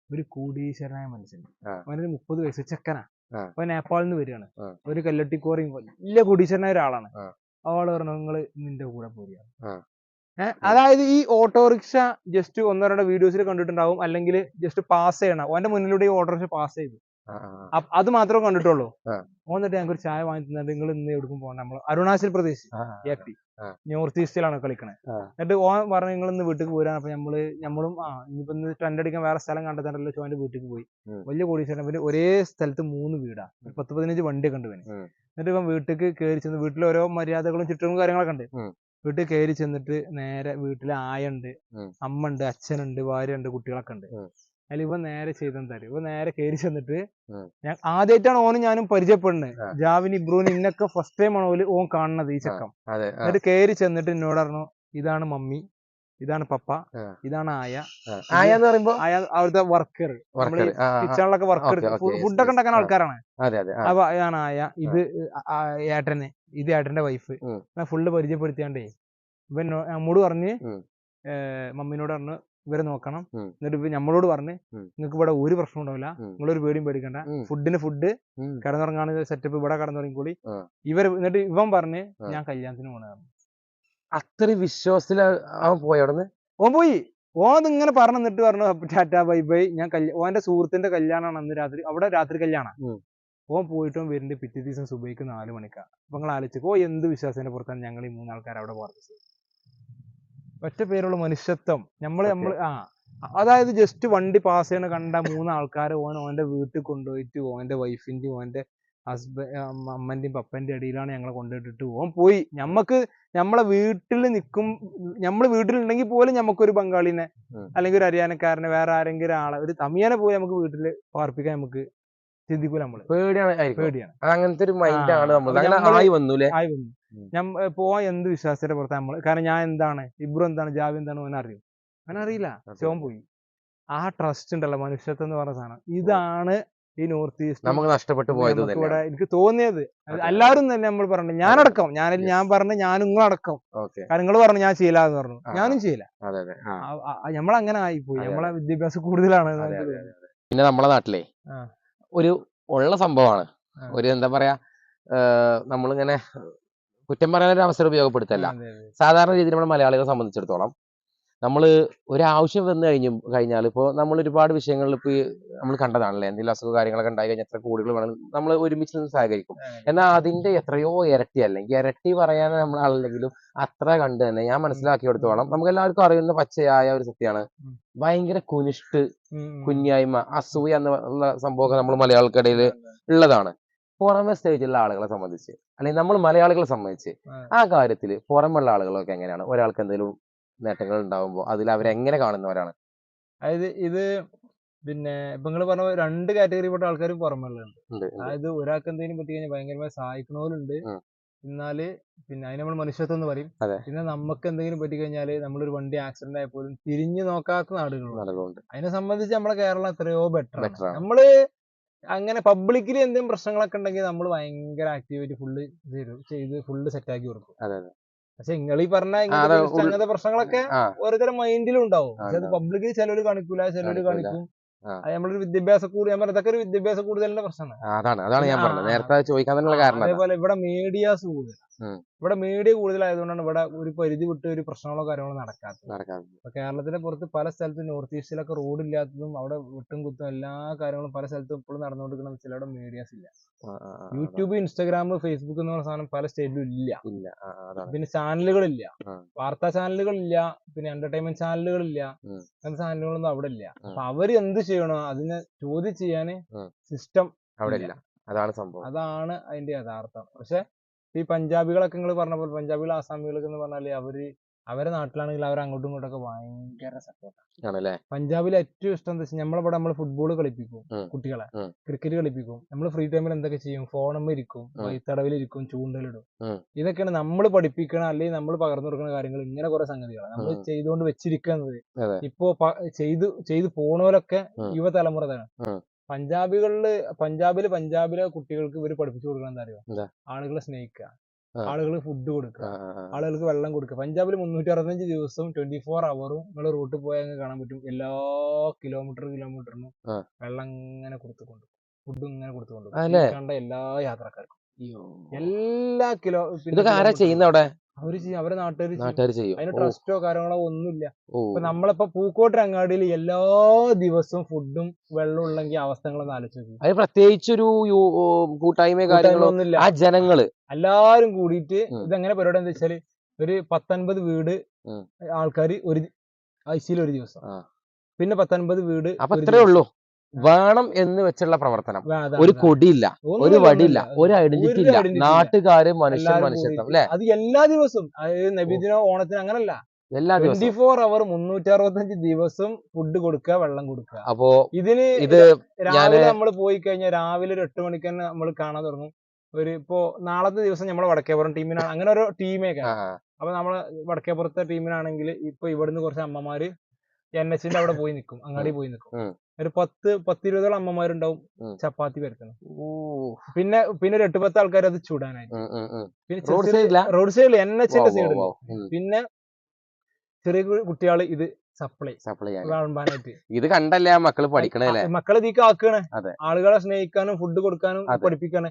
ഒരു കോടീശ്വരനായ മനുഷ്യൻ, അവനൊരു 30 വയസ്സ് ചെക്കനാ, അവൻ നേപ്പാളിൽ നിന്ന് വരികയാണ്, ഒരു കല്ലട്ടിക്കോറിയും വലിയ കോടീശ്വരനായ ഒരാളാണ്. അവള് പറഞ്ഞു നിങ്ങള് നിന്റെ കൂടെ പോരുകയാണ്. അതായത് ഈ ഓട്ടോറിക്ഷ ജസ്റ്റ് ഒന്നോ രണ്ടോ വീഡിയോസിൽ കണ്ടിട്ടുണ്ടാവും, അല്ലെങ്കിൽ ജസ്റ്റ് പാസ് ചെയ്യണം, അവന്റെ മുന്നിലൂടെ ഈ ഓട്ടോറിക്ഷ പാസ് ചെയ്തു, അത് മാത്രമേ കണ്ടിട്ടുള്ളൂ. എന്നിട്ട് ഞങ്ങൾക്ക് ഒരു ചായ വാങ്ങി തന്നിട്ട് നിങ്ങൾ ഇന്ന് എവിടേക്കും പോകണം, നമ്മൾ അരുണാചൽ പ്രദേശ് AP നോർത്ത് ഈസ്റ്റിലാണ് കളിക്കണേ. എന്നിട്ട് ഓൻ പറഞ്ഞു നിങ്ങൾ ഇന്ന് വീട്ടിൽ പോരാൻ. അപ്പൊ നമ്മളും ഇനിയിപ്പോ ഇന്ന് ടെന്റ് അടിക്കാൻ വേറെ സ്ഥലം കണ്ടെത്താനല്ലോ ചോന്റെ വീട്ടിൽ പോയി. വലിയ കോടീശ്വരൻ, പിന്നെ ഒരേ സ്ഥലത്ത് 3 വീടാ, 10-15 വണ്ടിയൊക്കെ ഉണ്ട് ഇവന്. എന്നിട്ട് ഇവൻ വീട്ടിലേക്ക് കയറി ചെന്ന്, വീട്ടിൽ ഓരോ മര്യാദകളും ചുറ്റും കാര്യങ്ങളൊക്കെ ഉണ്ട്. വീട്ടിൽ കയറി ചെന്നിട്ട് നേരെ വീട്ടിലെ ആയുണ്ട്, അമ്മ ഉണ്ട്, അച്ഛനുണ്ട്, ഭാര്യ ഉണ്ട്, കുട്ടികളൊക്കെ ഉണ്ട്. അതിൽ ഇവൻ നേരെ ചെയ്തെന്താ, ഇവൻ നേരെ കയറി ചെന്നിട്ട്, ഞാൻ ആദ്യമായിട്ടാണ് ഓനും ഞാനും പരിചയപ്പെടുന്നത്, ജാവിനി ബ്രൂന് ഇന്നൊക്കെ ഫസ്റ്റ് ടൈം ആണ് ഓൻ കാണുന്നത് ഈ ചക്കം. എന്നിട്ട് കയറി ചെന്നിട്ട് എന്നോട് പറഞ്ഞു, ഇതാണ് മമ്മി, ഇതാണ് പപ്പ, ഇതാണ് ആയ എന്ന് പറയുമ്പോ അവിടുത്തെ വർക്കർ, കിച്ചണിലൊക്കെ വർക്കർ, ഫുഡൊക്കെ ഉണ്ടാക്കുന്ന ആൾക്കാരാണ്. അപ്പൊ ഇതാണ് ആയ, ഇത് ഏട്ടന്, ഇത് ഏട്ടന്റെ വൈഫ്, ഫുള്ള് പരിചയപ്പെടുത്തിയാണ്ടേ ഇവൻ നമ്മോട് പറഞ്ഞ്, മമ്മീനോട് പറഞ്ഞു ഇവരെ നോക്കണം. എന്നിട്ട് ഇപ്പൊ നമ്മളോട് പറഞ്ഞ് നിങ്ങൾക്ക് ഇവിടെ ഒരു പ്രശ്നം ഉണ്ടാവില്ല, നിങ്ങളൊരു പേടിയും പേടിക്കണ്ട, ഫുഡ് കിടന്നുറങ്ങാണ് സെറ്റപ്പ്, ഇവിടെ കിടന്നുറങ്ങിക്കൂടി എന്നിട്ട് ഇവൻ പറഞ്ഞ് ഞാൻ കല്യാണത്തിന് പോകണം. അത്രയും വിശ്വാസത്തിൽ ഓൻ പോയി. ഓൻ ഇങ്ങനെ പറഞ്ഞിട്ട് പറഞ്ഞു ടാറ്റാ ബൈ ബൈ, ഞാൻ ഓന്റെ സുഹൃത്തിന്റെ കല്യാണമാണ് അന്ന് രാത്രി, അവിടെ രാത്രി കല്യാണം. ഓൻ പോയിട്ടും വരുന്നുണ്ട് പിറ്റേ ദിവസം സുബൈക്ക് 4 മണിക്കാണ്. അപ്പൊ നിങ്ങൾ ആലോചിച്ചു എന്ത് വിശ്വാസത്തിന്റെ പുറത്താണ് ഞങ്ങൾ ഈ 3 ആൾക്കാർ അവിടെ പറഞ്ഞത്. ഒറ്റ പേരുള്ള മനുഷ്യത്വം. നമ്മള് അതായത് ജസ്റ്റ് വണ്ടി പാസ് ചെയ്യണ കണ്ട 3 ആൾക്കാരെ ഓന്റെ വീട്ടിൽ കൊണ്ടുപോയിട്ട് ഓന്റെ വൈഫിന്റെയും ഓന്റെ അമ്മന്റെയും പപ്പന്റെയും ഇടയിലാണ് ഞങ്ങളെ കൊണ്ടുപോയിട്ടിട്ട് ഓൻ പോയി. നമ്മളെ വീട്ടിൽ നിൽക്കും, നമ്മള് വീട്ടിലുണ്ടെങ്കിൽ പോലും നമുക്കൊരു ബംഗാളിനെ അല്ലെങ്കിൽ ഒരു ഹരിയാനക്കാരനെ, വേറെ ആരെങ്കിലും ആളെ, ഒരു തമിയനെ പോയി നമുക്ക് വീട്ടില് പാർപ്പിക്കാൻ നമുക്ക് ചിന്തിക്കൂല. നമ്മള് പേടിയാണ്. അങ്ങനത്തെ ഒരു മൈൻഡാണ് ആയി വന്നു. പോവാൻ എന്ത് വിശ്വാസത്തിന്റെ പുറത്ത് നമ്മള്, കാരണം ഞാൻ എന്താണ്, ഇബ്രു എന്താണ്, ജാവി എന്താണ് ഓനറിയും, അവനറിയില്ല. ചോൻ പോയി. ആ ട്രസ്റ്റ് ഉണ്ടല്ലോ, മനുഷ്യത്വം എന്ന് പറഞ്ഞ സാധനം, ഇതാണ് ഈ നോർത്ത് ഈസ്റ്റ് നമുക്ക് നഷ്ടപ്പെട്ടു പോയത്. ഇവിടെ എനിക്ക് തോന്നിയത് എല്ലാവരും തന്നെ നമ്മൾ പറഞ്ഞു, ഞാനടക്കം, ഞാൻ പറഞ്ഞു, ഞാനും നിങ്ങളടക്കം, കാരണം നിങ്ങൾ പറഞ്ഞു ഞാൻ ചെയ്യില്ല എന്ന് പറഞ്ഞു, ഞാനും ചെയ്യില്ല. നമ്മളങ്ങനെ ആയിപ്പോയി, നമ്മളെ വിദ്യാഭ്യാസം കൂടുതലാണ്. പിന്നെ നമ്മളെ നാട്ടിലെ ഒരു ഉള്ള സംഭവമാണ്, ഒരു എന്താ പറയാ, നമ്മളിങ്ങനെ കുറ്റം പറയാനൊരു അവസരം ഉപയോഗപ്പെടുത്തല്ല. സാധാരണ രീതിയിൽ നമ്മുടെ മലയാളികളെ സംബന്ധിച്ചിടത്തോളം നമ്മൾ ഒരാവശ്യം വന്നു കഴിഞ്ഞാൽ, ഇപ്പോൾ നമ്മൾ ഒരുപാട് വിഷയങ്ങളിൽ ഇപ്പോൾ നമ്മൾ കണ്ടതാണല്ലേ, എന്തെങ്കിലും അസുഖ കാര്യങ്ങളൊക്കെ ഉണ്ടായി കഴിഞ്ഞാൽ എത്ര കോടികൾ വേണം, നമ്മൾ ഒരുമിച്ച് നിന്ന് സഹകരിക്കും. എന്നാൽ അതിന്റെ എത്രയോ ഇരട്ടി, അല്ലെങ്കിൽ ഇരട്ടി പറയാൻ നമ്മൾ ആളല്ലെങ്കിലും അത്ര കണ്ട് തന്നെ ഞാൻ മനസ്സിലാക്കിയെടുത്തോളം നമുക്ക് എല്ലാവർക്കും അറിയുന്ന പച്ചയായ ഒരു സത്യമാണ്, ഭയങ്കര കുഞ്ഞായ്മ, അസൂയ എന്നുള്ള സംഭവമൊക്കെ നമ്മൾ മലയാളികൾക്കിടയിൽ ഉള്ളതാണ്. പുറമെ സ്റ്റേജിലുള്ള ആളുകളെ സംബന്ധിച്ച്, അല്ലെങ്കിൽ നമ്മൾ മലയാളികളെ സംബന്ധിച്ച് ആ കാര്യത്തിൽ പുറമുള്ള ആളുകളൊക്കെ എങ്ങനെയാണ്, ഒരാൾക്ക് എന്തെങ്കിലും നേട്ടങ്ങൾ ഉണ്ടാവുമ്പോൾ അതിൽ അവരെങ്ങനെ കാണുന്നവരാണ്? അതായത് ഇത് പിന്നെ ഇപ്പൊ നിങ്ങൾ പറഞ്ഞ 2 കാറ്റഗറിപ്പെട്ട ആൾക്കാരും പുറമെയുള്ളുണ്ട്. അതായത് ഒരാൾക്ക് എന്തെങ്കിലും പറ്റി കഴിഞ്ഞാൽ ഭയങ്കരമായി സഹായിക്കണവരുണ്ട്, എന്നാല് പിന്നെ അതിന് നമ്മൾ മനുഷ്യത്വം എന്ന് പറയും. പിന്നെ നമുക്ക് എന്തെങ്കിലും പറ്റി കഴിഞ്ഞാല് നമ്മളൊരു വണ്ടി ആക്സിഡന്റ് ആയപ്പോലും തിരിഞ്ഞു നോക്കാത്ത നാടുകളുണ്ട്. അതിനെ സംബന്ധിച്ച് നമ്മളെ കേരളം എത്രയോ ബെറ്റർ. നമ്മള് അങ്ങനെ പബ്ലിക്കിൽ എന്തെങ്കിലും പ്രശ്നങ്ങളൊക്കെ ഉണ്ടെങ്കിൽ നമ്മൾ ഭയങ്കര ആക്ടിവിറ്റി ഫുള്ള് സെറ്റാക്കി കൊടുക്കും. പക്ഷെ നിങ്ങൾ ഈ പറഞ്ഞ അങ്ങനത്തെ പ്രശ്നങ്ങളൊക്കെ ഓരോരുത്തരുടെ മൈൻഡിലും ഉണ്ടാവും. പക്ഷെ അത് പബ്ലിക്കിൽ ചിലര് കാണിക്കൂല, ചിലര് കാണിക്കും. അത് നമ്മളൊരു വിദ്യാഭ്യാസ ഇതൊക്കെ ഒരു വിദ്യാഭ്യാസ കൂടുതലിന്റെ പ്രശ്നമാണ്. അതാണ് ഞാൻ പറഞ്ഞത് നേരത്തെ ചോദിക്കാൻ തന്നെ കാരണം. അതേപോലെ ഇവിടെ മീഡിയാസ് കൂടുതൽ, ഇവിടെ മീഡിയ കൂടുതലായതുകൊണ്ടാണ് ഇവിടെ ഒരു പരിധി വിട്ട് ഒരു പ്രശ്നങ്ങളോ കാര്യങ്ങളോ നടക്കാത്തത്. ഇപ്പൊ കേരളത്തിന്റെ പുറത്ത് പല സ്ഥലത്തും നോർത്ത് ഈസ്റ്റിലൊക്കെ റോഡ് ഇല്ലാത്തതും അവിടെ വെട്ടും കുത്തും എല്ലാ കാര്യങ്ങളും പല സ്ഥലത്തും ഇപ്പോഴും നടന്നുകൊണ്ടിരിക്കുന്ന ചിലവിടെ മീഡിയാസ് ഇല്ല. യൂട്യൂബ്, ഇൻസ്റ്റാഗ്രാം, ഫേസ്ബുക്ക് എന്ന് പറഞ്ഞ സാധനം പല സ്റ്റേറ്റിലും ഇല്ല. പിന്നെ ചാനലുകളില്ല, വാർത്താ ചാനലുകളില്ല, പിന്നെ എന്റർടൈൻമെന്റ് ചാനലുകളില്ല, അങ്ങനത്തെ ചാനലുകളൊന്നും അവിടെ ഇല്ല. അപ്പൊ അവര് എന്ത് ചെയ്യണോ അതിനെ ചോദ്യം ചെയ്യാന് സിസ്റ്റം അവിടെ ഇല്ല. അതാണ് സംഭവം, അതാണ് അതിന്റെ യഥാർത്ഥം. പക്ഷെ ഈ പഞ്ചാബികളൊക്കെ നിങ്ങൾ പറഞ്ഞ പോലെ പഞ്ചാബികൾ, ആസാമികളൊക്കെ എന്ന് പറഞ്ഞാല് അവരെ നാട്ടിലാണെങ്കിൽ അവർ അങ്ങോട്ടും ഇങ്ങോട്ടൊക്കെ ഭയങ്കര സപ്പോർട്ടാണ്. പഞ്ചാബിൽ ഏറ്റവും ഇഷ്ടം എന്താ വെച്ചാൽ നമ്മളിവിടെ നമ്മൾ ഫുട്ബോൾ കളിപ്പിക്കും, കുട്ടികളെ ക്രിക്കറ്റ് കളിപ്പിക്കും. നമ്മൾ ഫ്രീ ടൈമിൽ എന്തൊക്കെ ചെയ്യും? ഫോണുമ്മ ഇരിക്കും, വൈത്തടവിലിരിക്കും, ചൂണ്ടലിടും. ഇതൊക്കെയാണ് നമ്മൾ പഠിപ്പിക്കണ അല്ലെങ്കിൽ നമ്മൾ പകർന്നു കൊടുക്കുന്ന കാര്യങ്ങൾ. ഇങ്ങനെ കുറെ സംഗതികളാണ് നമ്മൾ ചെയ്തുകൊണ്ട് വെച്ചിരിക്കുന്നത്. ഇപ്പോ ചെയ്തു പോണവരൊക്കെ യുവതലമുറയാണ്. പഞ്ചാബിലെ കുട്ടികൾക്ക് ഇവര് പഠിപ്പിച്ചു കൊടുക്കണം എന്താ അറിയോ? ആളുകളെ സ്നേഹിക്കുക, ആളുകൾക്ക് ഫുഡ് കൊടുക്കുക, ആളുകൾക്ക് വെള്ളം കൊടുക്കുക. പഞ്ചാബിൽ 365 ദിവസവും 24 hours നിങ്ങൾ റൂട്ടിൽ പോയാൽ കാണാൻ പറ്റും. എല്ലാ കിലോമീറ്ററിനും വെള്ളം ഇങ്ങനെ കൊടുത്തുകൊണ്ട്, ഫുഡ് ഇങ്ങനെ കൊടുത്തുകൊണ്ട് കണ്ട എല്ലാ യാത്രക്കാർക്കും എല്ലാ അവരെ നാട്ടുകാർ ചെയ്യും. അതിന് ട്രസ്റ്റോ കാര്യങ്ങളോ ഒന്നുമില്ല. ഇപ്പൊ നമ്മളിപ്പോ പൂക്കോട്ട് അങ്ങാടിയിൽ എല്ലാ ദിവസവും ഫുഡും വെള്ളം ഉള്ളെങ്കിൽ അവസ്ഥകളൊന്നും ആലോചിച്ചു. പ്രത്യേകിച്ചൊരു കൂട്ടായ്മ കാര്യങ്ങളൊന്നുമില്ല. ആ ജനങ്ങള് എല്ലാരും കൂടിയിട്ട് ഇതെങ്ങനെ പരിപാടി എന്താ വെച്ചാല് ഒരു 19 വീട് ആൾക്കാർ ആഴ്ചയിൽ ഒരു ദിവസം, പിന്നെ 19 വീട്. അപ്പൊ അത്രേ ഉള്ളൂ വേണം എന്ന് വെച്ചുള്ള പ്രവർത്തനം. ഒരു കൊടിയില്ല, ഒരു വടിയില്ല, ഒരു ഐഡന്റിറ്റി ഇല്ല. നാട്ടുകാര് മനുഷ്യത്വം അല്ലെ? അത് എല്ലാ ദിവസവും, നബിദിനോ ഓണത്തിന് അങ്ങനല്ല, എല്ലാ 24 hours 365 ദിവസം ഫുഡ് കൊടുക്കുക, വെള്ളം കൊടുക്കുക. അപ്പോ ഇത് രാവിലെ നമ്മൾ പോയി കഴിഞ്ഞാൽ രാവിലെ ഒരു 8 മണിക്ക് തന്നെ നമ്മൾ കാണാൻ തുടങ്ങും. ഇപ്പോ നാളത്തെ ദിവസം നമ്മളെ വടക്കേപ്പുറം ടീമിനാണ്, അങ്ങനെ ഓരോ ടീമൊക്കെ. അപ്പൊ നമ്മളെ വടക്കേപ്പുറത്തെ ടീമിനാണെങ്കിൽ ഇപ്പൊ ഇവിടുന്ന് കുറച്ച് അമ്മമാര് NH-ന്റെ അവിടെ പോയി നിൽക്കും, അങ്ങാടി പോയി നിൽക്കും. ഒരു 10-20 അമ്മമാരുണ്ടാവും ചപ്പാത്തി പരത്തണം. പിന്നെ ഒരു 8-10 ആൾക്കാർ അത് ചൂടാനായിട്ട്. പിന്നെ റോഡ് സൈഡിൽ NH-ന്റെ സൈഡിൽ. പിന്നെ ചെറിയ കുട്ടികള് ഇത് സപ്ലൈ വിളമ്പാനായിട്ട്. ഇത് കണ്ടല്ലേ മക്കള് പഠിക്കണല്ലേ? മക്കളെ ഇതിക്ക് ആക്കാണ്, ആളുകളെ സ്നേഹിക്കാനും ഫുഡ് കൊടുക്കാനും പഠിപ്പിക്കാണ്.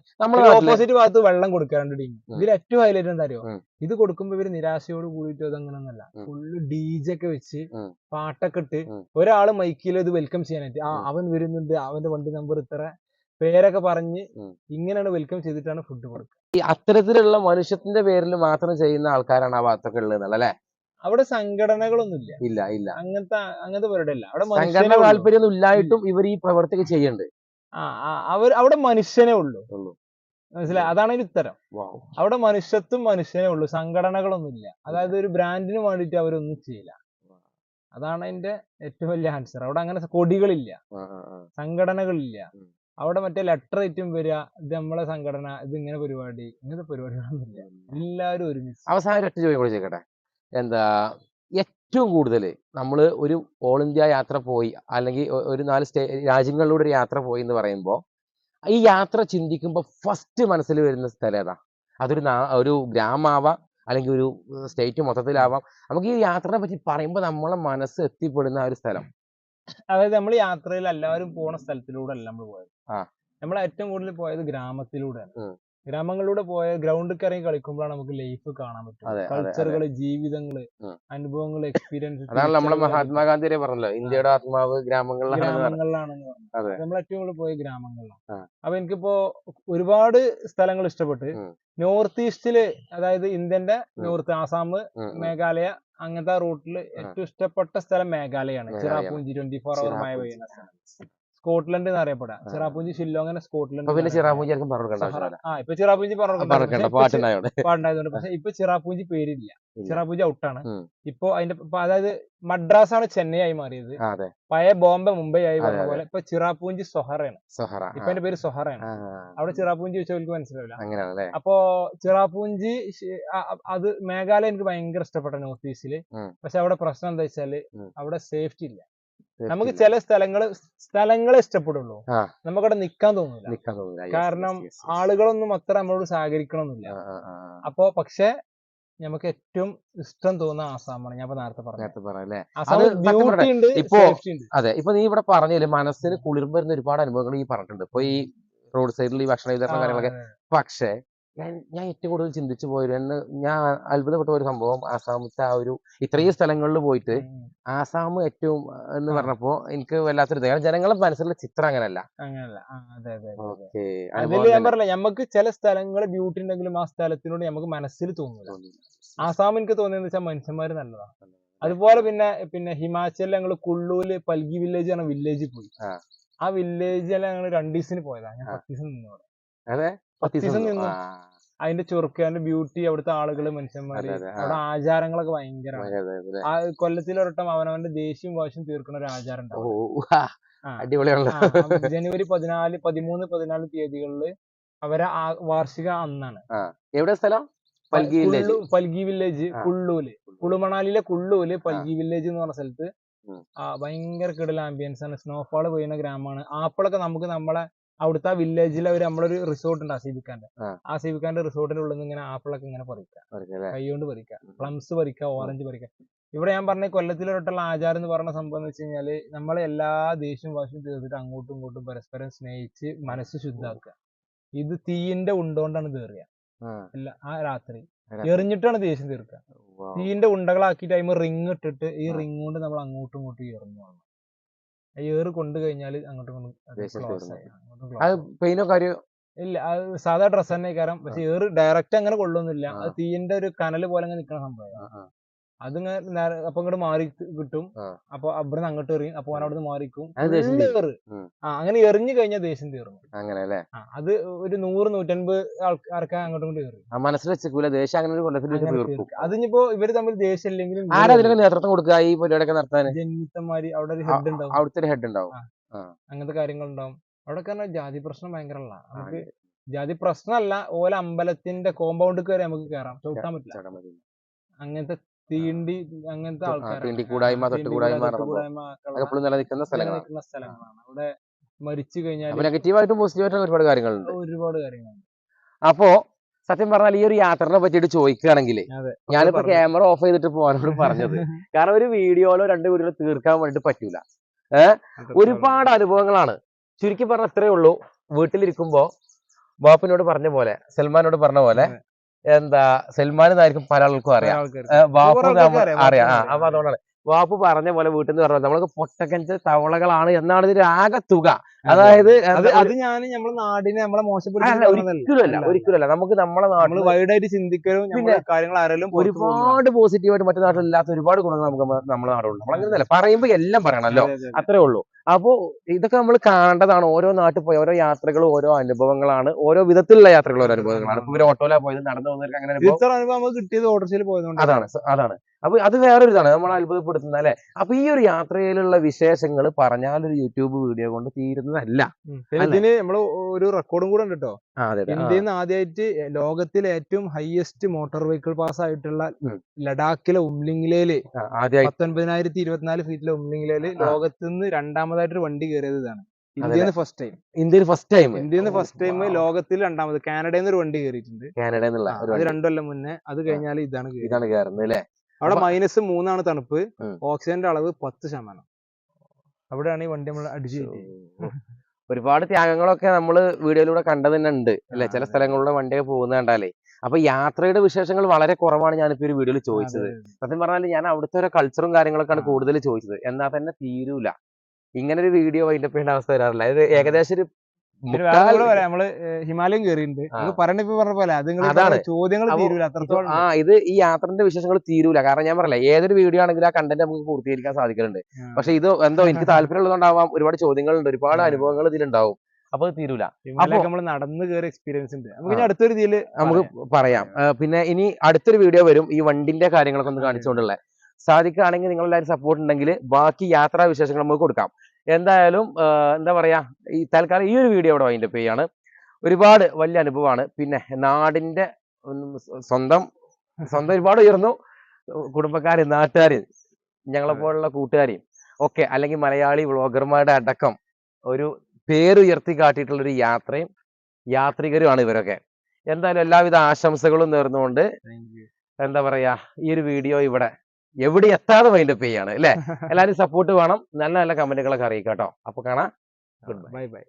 ഓപ്പോസിറ്റ് ഭാഗത്ത് വെള്ളം കൊടുക്കാറുണ്ട് ടീം. ഇതിൽ ഏറ്റവും ഹൈലൈറ്റ് എന്താ അറിയോ? ഇത് കൊടുക്കുമ്പോ ഇവര് നിരാശയോട് കൂടിയിട്ട് അതങ്ങനൊന്നല്ല, ഫുള്ള് DJ ഒക്കെ വെച്ച് പാട്ടൊക്കെ ഇട്ട് ഒരാള് മൈക്കിൽ ഇത് വെൽക്കം ചെയ്യാനായിട്ട് അവൻ വരുന്നുണ്ട്, അവന്റെ വണ്ടി നമ്പർ ഇത്ര, പേരൊക്കെ പറഞ്ഞ് ഇങ്ങനെയാണ് വെൽക്കം ചെയ്തിട്ടാണ് ഫുഡ് കൊടുക്കുക. ഈ അത്തരത്തിലുള്ള മനുഷ്യത്തിന്റെ പേരിൽ മാത്രം ചെയ്യുന്ന ആൾക്കാരാണ് ആ ഭാഗത്തൊക്കെ ഉള്ളത് അല്ലേ? അവിടെ സംഘടനകളൊന്നും ഇല്ല, അങ്ങനത്തെ പരിപാടിയല്ല. അവിടെ സംഘടന താല്പര്യമൊന്നും ഇല്ലായിട്ടും ഇവർ ഈ പ്രവർത്തിക്ക് ചെയ്യുന്നുണ്ട്. അവിടെ മനുഷ്യനേ ഉള്ളൂ, മനസ്സിലായി? അതാണ് അതിന് ഉത്തരം. അവിടെ മനുഷ്യനേ ഉള്ളൂ, സംഘടനകളൊന്നും ഇല്ല. അതായത് ഒരു ബ്രാൻഡിന് വേണ്ടിയിട്ട് അവരൊന്നും ചെയ്യില്ല. അതാണ് അതിന്റെ ഏറ്റവും വലിയ ആൻസർ. അവിടെ അങ്ങനെ കൊടികളില്ല, സംഘടനകളില്ല. അവിടെ മറ്റേ ലെറ്റർ ഐറ്റം വരിക, ഇത് നമ്മളെ സംഘടന, ഇത് ഇങ്ങനെ പരിപാടി, ഇങ്ങനത്തെ പരിപാടികളൊന്നും ഇല്ല. എല്ലാവരും ഒരുമിച്ച്. അവസാനം ഒറ്റ ചോദ്യം കൂടി ചോദിക്കട്ടെ, ഏറ്റവും കൂടുതൽ നമ്മൾ ഒരു ഓൾ ഇന്ത്യ യാത്ര പോയി അല്ലെങ്കിൽ ഒരു 4 രാജ്യങ്ങളിലൂടെ ഒരു യാത്ര പോയി എന്ന് പറയുമ്പോൾ ഈ യാത്ര ചിന്തിക്കുമ്പോൾ ഫസ്റ്റ് മനസ്സിൽ വരുന്ന സ്ഥലം ഏതാ? ഒരു ഗ്രാമമാവാം, അല്ലെങ്കിൽ ഒരു സ്റ്റേറ്റ് മൊത്തത്തിലാവാം. നമുക്ക് ഈ യാത്രയെ പറ്റി പറയുമ്പോൾ നമ്മളെ മനസ്സ് എത്തിപ്പെടുന്ന ആ ഒരു സ്ഥലം, അതായത് നമ്മൾ യാത്രയിൽ എല്ലാവരും പോണ സ്ഥലത്തിലൂടെ അല്ല നമ്മൾ പോയത്. നമ്മൾ ഏറ്റവും കൂടുതൽ പോയത് ഗ്രാമത്തിലൂടെയാണ്. ഗ്രാമങ്ങളിലൂടെ പോയ ഗ്രൗണ്ടിൽ ഇറങ്ങി കളിക്കുമ്പോഴാണ് നമുക്ക് ലൈഫ് കാണാൻ പറ്റും, കൾച്ചറുകള്, ജീവിതങ്ങള്, അനുഭവങ്ങള്, എക്സ്പീരിയൻസ്. അതാണ് നമ്മളെ മഹാത്മാഗാന്ധി പറഞ്ഞല്ലോ, ഇന്ത്യയുടെ ആത്മാവ് ഗ്രാമങ്ങളിലാണെന്ന് നമ്മൾ ഏറ്റവും കൂടുതൽ പോയ ഗ്രാമങ്ങളിലാണ്. അപ്പൊ എനിക്കിപ്പോ ഒരുപാട് സ്ഥലങ്ങൾ ഇഷ്ടപ്പെട്ട്. നോർത്ത് ഈസ്റ്റില്, അതായത് ഇന്ത്യന്റെ നോർത്ത്, ആസാം, മേഘാലയ, അങ്ങനത്തെ റൂട്ടില് ഏറ്റവും ഇഷ്ടപ്പെട്ട സ്ഥലം മേഘാലയാണ്. ചിറാപൂഞ്ചി 24 hours മഴ പെയ്യുന്ന സ്ഥലം. സ്കോട്ട്ലൻഡ് എന്ന് അറിയപ്പെടാം. ചിറാപൂഞ്ചി ഷില്ലോങ്, സ്കോട്ട്ലൻഡ്. ഇപ്പൊ ചിറാപൂഞ്ചി പാട്ടുണ്ടായതുകൊണ്ട്. പക്ഷെ ഇപ്പൊ ചിറാപൂഞ്ചി പേരില്ല, ചിറാപൂഞ്ചി ഔട്ടാണ്. ഇപ്പൊ അതിന്റെ അതായത് മദ്രാസ് ആണ് ചെന്നൈ ആയി മാറിയത്, പഴയ ബോംബെ മുംബൈ ആയി പറഞ്ഞ പോലെ. ഇപ്പൊ ചിറാപൂഞ്ചി സൊഹറയാണ്, ഇപ്പൊ അതിന്റെ പേര് സൊഹറയാണ്. അവിടെ ചിറാപൂഞ്ചി വെച്ചവർക്ക് മനസ്സിലാവില്ല. അപ്പൊ ചിറാപൂഞ്ചി അത് മേഘാലയ എനിക്ക് ഭയങ്കര ഇഷ്ടപ്പെട്ട നോർത്ത് ഈസ്റ്റില്. പക്ഷെ അവിടെ പ്രശ്നം എന്താ വെച്ചാല് അവിടെ സേഫ്റ്റി ഇല്ല. നമുക്ക് ചില സ്ഥലങ്ങളെ ഇഷ്ടപ്പെടുള്ളൂ, നമുക്കവിടെ നിക്കാൻ തോന്നില്ല. കാരണം ആളുകളൊന്നും അത്ര നമ്മളോട് സഹകരിക്കണമെന്നില്ല. അപ്പൊ പക്ഷെ നമുക്ക് ഏറ്റവും ഇഷ്ടം തോന്നുന്ന ആസാമാണ്. ഞാൻ നേരത്തെ പറഞ്ഞല്ലേ, ഇപ്പൊ നീ ഇവിടെ പറഞ്ഞില്ലേ മനസ്സിന് കുളിർമ വരുന്ന ഒരുപാട് അനുഭവങ്ങൾ ഈ പറഞ്ഞിട്ടുണ്ട്. ഇപ്പൊ ഈ റോഡ് സൈഡിൽ ഈ ഭക്ഷണ വിതരണ കാര്യങ്ങളൊക്കെ. പക്ഷെ ഞാൻ ഏറ്റവും കൂടുതൽ ചിന്തിച്ചു പോയത് ഞാൻ അത്ഭുതപ്പെട്ട ഒരു സംഭവം ആസാമത്തെ ആ ഒരു ഇത്രയും സ്ഥലങ്ങളിൽ പോയിട്ട് ആസാം ഏറ്റവും എന്ന് പറഞ്ഞപ്പോ എനിക്ക് വല്ലാത്തൊരു കാരണം ജനങ്ങളെ മനസ്സിലുള്ള ചിത്രം അങ്ങനല്ല. ഓക്കെ അതില് ഞാൻ പറഞ്ഞില്ല, നമുക്ക് ചില സ്ഥലങ്ങള് ബ്യൂട്ടി ഉണ്ടെങ്കിലും ആ സ്ഥലത്തിനോട് നമുക്ക് മനസ്സിൽ തോന്നില്ല. ആസാം എനിക്ക് തോന്നിയെന്ന് വെച്ചാൽ മനുഷ്യന്മാര് നല്ലതാണ്. അതുപോലെ പിന്നെ ഹിമാചലിൽ ഞങ്ങള് കുള്ളൂല് പൽഗി വില്ലേജ് ആണ് വില്ലേജിൽ പോയി. ആ വില്ലേജിൽ ഞങ്ങൾ 2 ദിവസത്തിന് പോയതാണ്. ഞാൻ 10 ദിവസം നിന്നു അവിടെ. 10 ദിവസം നിന്നു. അതിന്റെ ചുറുക്ക്, അതിന്റെ ബ്യൂട്ടി, അവിടുത്തെ ആളുകള്, മനുഷ്യന്മാര്, അവിടെ ആചാരങ്ങളൊക്കെ ഭയങ്കരമാണ്. ആ കൊല്ലത്തിലൊരട്ടം അവനവന്റെ ദേഷ്യം വാശിയും തീർക്കുന്ന ഒരു ആചാരം ഉണ്ടാവും. ജനുവരി 14, 13, 14 തീയതികളില് അവരെ വാർഷിക അന്നാണ്. എവിടെ സ്ഥലം? പൽഗി വില്ലേജ്, കുള്ളൂല്, കുളുമണാലിയിലെ കുള്ളൂല് പൽഗി വില്ലേജ് എന്ന് പറഞ്ഞ സ്ഥലത്ത് ഭയങ്കര കിടൽ ആംബിയൻസ് ആണ്. സ്നോഫാൾ പെയ്യുന്ന ഗ്രാമമാണ്. ആപ്പിളൊക്കെ നമുക്ക് നമ്മളെ അവിടുത്തെ ആ വില്ലേജിൽ നമ്മളൊരു റിസോർട്ട് ഉണ്ട് ആസിഫിക്കാന്റെ. ആസിഫിക്കാന്റെ റിസോർട്ടിന്റെ ഉള്ളിൽ നിന്ന് ഇങ്ങനെ ആപ്പിളൊക്കെ ഇങ്ങനെ പറിക്കാം, കൈകൊണ്ട് പറിക്കാം, പ്ലംസ് പറിക്കാം, ഓറഞ്ച് പറിക്കാം. ഇവിടെ ഞാൻ പറഞ്ഞ കൊല്ലത്തിലൊട്ടുള്ള ആചാരം എന്ന് പറഞ്ഞ സംഭവം എന്ന് വെച്ച് കഴിഞ്ഞാല് നമ്മളെ എല്ലാ ദേഷ്യവും വാശിയും തീർത്തിട്ട് അങ്ങോട്ടും ഇങ്ങോട്ടും പരസ്പരം സ്നേഹിച്ച് മനസ്സ് ശുദ്ധാക്കുക. ഇത് തീയിന്റെ ഉണ്ടോണ്ടാണ് കയറുക. ഇല്ല, ആ രാത്രി എറിഞ്ഞിട്ടാണ് ദേഷ്യം തീർക്കുക. തീയിന്റെ ഉണ്ടകളാക്കിയിട്ട് അതിന് റിങ് ഇട്ടിട്ട് ഈ റിങ് കൊണ്ട് നമ്മൾ അങ്ങോട്ടും ഇങ്ങോട്ടും എറിഞ്ഞു പോകണം. ഏറ് കൊണ്ടു കഴിഞ്ഞാൽ അങ്ങോട്ടും ഇല്ല, അത് സാധാ ഡ്രസ് തന്നെ കാരണം. പക്ഷെ ഏറ് ഡയറക്റ്റ് അങ്ങനെ കൊള്ളൊന്നുമില്ല. അത് തീയിന്റെ ഒരു കനല് പോലെ അങ്ങനെ നിൽക്കുന്ന സംഭവം. അതിങ്ങനെ അപ്പൊ ഇങ്ങോട്ട് മാറി കിട്ടും. അപ്പൊ അവിടുന്ന് അങ്ങോട്ട് എറിയും. അപ്പൊ അവിടെ നിന്ന് മാറിക്കും. അങ്ങനെ എറിഞ്ഞു കഴിഞ്ഞാൽ ദേഷ്യം തീർന്നു. അങ്ങനെ അത് ഒരു 100-150 ആൾക്കാർക്ക് അങ്ങോട്ടും ഇങ്ങോട്ട് കയറി മനസ്സിൽ വെച്ചേക്കൂല ദേഷ്യം. അങ്ങനെ അതിനിപ്പോ ഇവര് തമ്മിൽ ദേഷ്യം ഇല്ലെങ്കിലും നേതൃത്വം കൊടുക്കുക ഈ പരിപാടിയൊക്കെ നടത്താൻ ജന്മിത്തന്മാര് അവിടെ ഒരു ഹെഡ് ഉണ്ടാവും. അവിടുത്തെ ഹെഡ് ഉണ്ടാവും. അങ്ങനത്തെ കാര്യങ്ങൾ ഉണ്ടാവും. അവിടെ കാരണം ജാതി പ്രശ്നം ഭയങ്കരമല്ല. നമുക്ക് ജാതി പ്രശ്നമല്ല, ഓല അമ്പലത്തിന്റെ കോമ്പൗണ്ട് കയറി നമുക്ക് കയറാം, ചവിട്ടാൻ പറ്റില്ല. അങ്ങനത്തെ തീണ്ടി അങ്ങനത്തെ ആൾക്കാർ നിലനിൽക്കുന്ന സ്ഥലങ്ങളാണ്. അവിടെ മരിച്ചു കഴിഞ്ഞാൽ നെഗറ്റീവായിട്ടും പോസിറ്റീവായിട്ടും ഒരുപാട് കാര്യങ്ങളുണ്ട്. അപ്പോ സത്യം പറഞ്ഞാൽ ഈ ഒരു യാത്രനെ പറ്റിയിട്ട് ചോദിക്കുകയാണെങ്കിൽ ഞാനിപ്പോ ക്യാമറ ഓഫ് ചെയ്തിട്ട് പോകാനോട് പറഞ്ഞത് കാരണം ഒരു വീഡിയോയിലോ 2 വീഡിയോയിലോ തീർക്കാൻ വേണ്ടിട്ട് പറ്റൂല. ഒരുപാട് അനുഭവങ്ങളാണ്. ചുരുക്കി പറഞ്ഞ അത്രേ ഉള്ളൂ. വീട്ടിലിരിക്കുമ്പോ ബാപ്പുനോട് പറഞ്ഞ പോലെ, സൽമാനോട് പറഞ്ഞ പോലെ, എന്താ സൽമാൻ എന്നായിരിക്കും പല ആൾക്കും അറിയാം, ബാപ്പു അറിയാം. അപ്പൊ അതുകൊണ്ടാണ് ബാപ്പു പറഞ്ഞ പോലെ വീട്ടിൽ നിന്ന് പറഞ്ഞ നമ്മൾക്ക് പൊട്ടക്കഞ്ച് തവളകളാണ് എന്നാണ് ഇതിന്റെ ആകെ തുക. അതായത് അത് ഞാൻ നമ്മുടെ നാടിനെ നമ്മളെ ഒരിക്കലല്ല. നമുക്ക് നമ്മളെ നാട്ടിൽ വൈഡായിട്ട് ചിന്തിക്കലും കാര്യങ്ങൾ ആരെങ്കിലും ഒരുപാട് പോസിറ്റീവായിട്ട് മറ്റു നാട്ടിലില്ലാത്ത ഒരുപാട് ഗുണങ്ങൾ നമുക്ക് നമ്മുടെ നാടുണ്ട്. നമ്മളങ്ങനെ പറയുമ്പോ എല്ലാം പറയണല്ലോ, അത്രേ ഉള്ളൂ. അപ്പോ ഇതൊക്കെ നമ്മൾ കാണേണ്ടതാണ്. ഓരോ നാട്ടിൽ പോയി ഓരോ യാത്രകളും ഓരോ അനുഭവങ്ങളാണ്, ഓരോ വിധത്തിലുള്ള യാത്രകളും ഓരോ അനുഭവങ്ങളാണ്. ഇപ്പൊ ഇവര് ഓട്ടോയിലാ പോയത്, നടന്നു പോകുന്നവർക്ക് അങ്ങനെ അനുഭവം കിട്ടിയത് ഓട്ടോയിൽ പോയതുകൊണ്ട് അതാണ്. അപ്പൊ അത് വേറൊരു ഇതാണ് നമ്മളെ അത്ഭുതപ്പെടുത്തുന്നത് അല്ലെ. അപ്പൊ ഈ ഒരു യാത്രയിലുള്ള വിശേഷങ്ങൾ പറഞ്ഞാൽ ഒരു യൂട്യൂബ് വീഡിയോ കൊണ്ട് തീരുന്നതല്ല. ഇതിന് നമ്മൾ ഒരു റെക്കോർഡും കൂടെ ഉണ്ട് കേട്ടോ. ഇന്ത്യയിൽ നിന്ന് ആദ്യമായിട്ട് ലോകത്തിലെ ഏറ്റവും ഹയസ്റ്റ് മോട്ടോർ വെഹിക്കിൾ പാസ് ആയിട്ടുള്ള ലഡാക്കിലെ ഉംലിംഗ്ലയില് 19,024 ഫീറ്റിലെ ഉംലിംഗ്ലയില് ലോകത്ത് നിന്ന് രണ്ടാമതായിട്ടൊരു വണ്ടി കയറിയത് ഇതാണ്. ഇന്ത്യയിൽ ഫസ്റ്റ് ടൈം ലോകത്തിൽ രണ്ടാമത്. കാനഡയിൽ നിന്ന് ഒരു വണ്ടി കയറിയിട്ടുണ്ട്. അത് 2 കൊല്ലം മുന്നേ. അത് കഴിഞ്ഞാൽ ഇതാണ് കയറുന്നത് അല്ലെ. അവിടെ -3 തണുപ്പ്, ഓക്സിജന്റെ അളവ് 10%. അവിടെയാണ് ഈ വണ്ടി നമ്മൾ അടിച്ചു. ഒരുപാട് ത്യാഗങ്ങളൊക്കെ നമ്മള് വീഡിയോയിലൂടെ കണ്ടത് തന്നെ ഉണ്ട് അല്ലെ. ചില സ്ഥലങ്ങളിലൂടെ വണ്ടിയൊക്കെ പോകുന്ന കണ്ടാലേ. അപ്പൊ യാത്രയുടെ വിശേഷങ്ങൾ വളരെ കുറവാണ് ഞാനിപ്പോ ഒരു വീഡിയോയിൽ ചോദിച്ചത്. സത്യം പറഞ്ഞാൽ ഞാൻ അവിടുത്തെ ഒരു കൾച്ചറും കാര്യങ്ങളൊക്കെയാണ് കൂടുതൽ ചോദിച്ചത്. എന്നാൽ തന്നെ തീരൂല. ഇങ്ങനെ ഒരു വീഡിയോ വൈൻഡപ്പ് ചെയ്യേണ്ട അവസ്ഥ വരാറില്ല. ഇത് ഏകദേശം ഒരു നമ്മള് ഹിമാലയം കയറിയിട്ടുണ്ട്. പറഞ്ഞ പോലെ അതാണ് ചോദ്യങ്ങൾ തീരൂല. ഇത് ഈ യാത്രന്റെ വിശേഷങ്ങൾ തീരൂല. കാരണം ഞാൻ പറയില്ല, ഏതൊരു വീഡിയോ ആണെങ്കിലും ആ കണ്ടന്റ് നമുക്ക് പൂർത്തീകരിക്കാൻ സാധിക്കുന്നുണ്ട്. പക്ഷെ ഇത് എന്തോ എനിക്ക് താല്പര്യമുള്ളതുകൊണ്ടാവാം, ഒരുപാട് ചോദ്യങ്ങളുണ്ട്, ഒരുപാട് അനുഭവങ്ങൾ ഇതിലുണ്ടാവും. അപ്പൊ അത് തീരൂല. നമ്മൾ നടന്നു കയറി എക്സ്പീരിയൻസ് ഉണ്ട്. നമുക്ക് അടുത്തൊരു ഇതില് നമുക്ക് പറയാം. പിന്നെ ഇനി അടുത്തൊരു വീഡിയോ വരും ഈ വണ്ടിന്റെ കാര്യങ്ങളൊക്കെ ഒന്ന് കാണിച്ചുകൊണ്ടുള്ള. സാധിക്കുകയാണെങ്കിൽ നിങ്ങളെല്ലാവരും സപ്പോർട്ട് ഉണ്ടെങ്കിൽ ബാക്കി യാത്രാ വിശേഷങ്ങൾ നമുക്ക് കൊടുക്കാം. എന്തായാലും എന്താ പറയാ, ഈ തൽക്കാലം ഈ ഒരു വീഡിയോ ഇവിടെ വൈൻഡപ്പ് ചെയ്യാണ്. ഒരുപാട് വലിയ അനുഭവമാണ്. പിന്നെ നാടിന്റെ സ്വന്തം ഒരുപാട് ഉയർന്നു. കുടുംബക്കാര്, നാട്ടുകാര്, ഞങ്ങളെപ്പോലുള്ള കൂട്ടുകാരെയും ഒക്കെ, അല്ലെങ്കിൽ മലയാളി വ്ളോഗർമാരുടെ അടക്കം ഒരു പേരുയർത്തി കാട്ടിയിട്ടുള്ളൊരു യാത്രയും യാത്രികരുമാണ് ഇവരൊക്കെ. എന്തായാലും എല്ലാവിധ ആശംസകളും നേർന്നുകൊണ്ട് എന്താ പറയാ, ഈ ഒരു വീഡിയോ ഇവിടെ എവിടെ എത്താതെ വൈൻഡപ്പ് ചെയ്യാണ് അല്ലെ. എല്ലാവരും സപ്പോർട്ട് വേണം. നല്ല നല്ല കമന്റുകളൊക്കെ അറിയിക്കാം കേട്ടോ. അപ്പൊ കാണാം. Bye bye.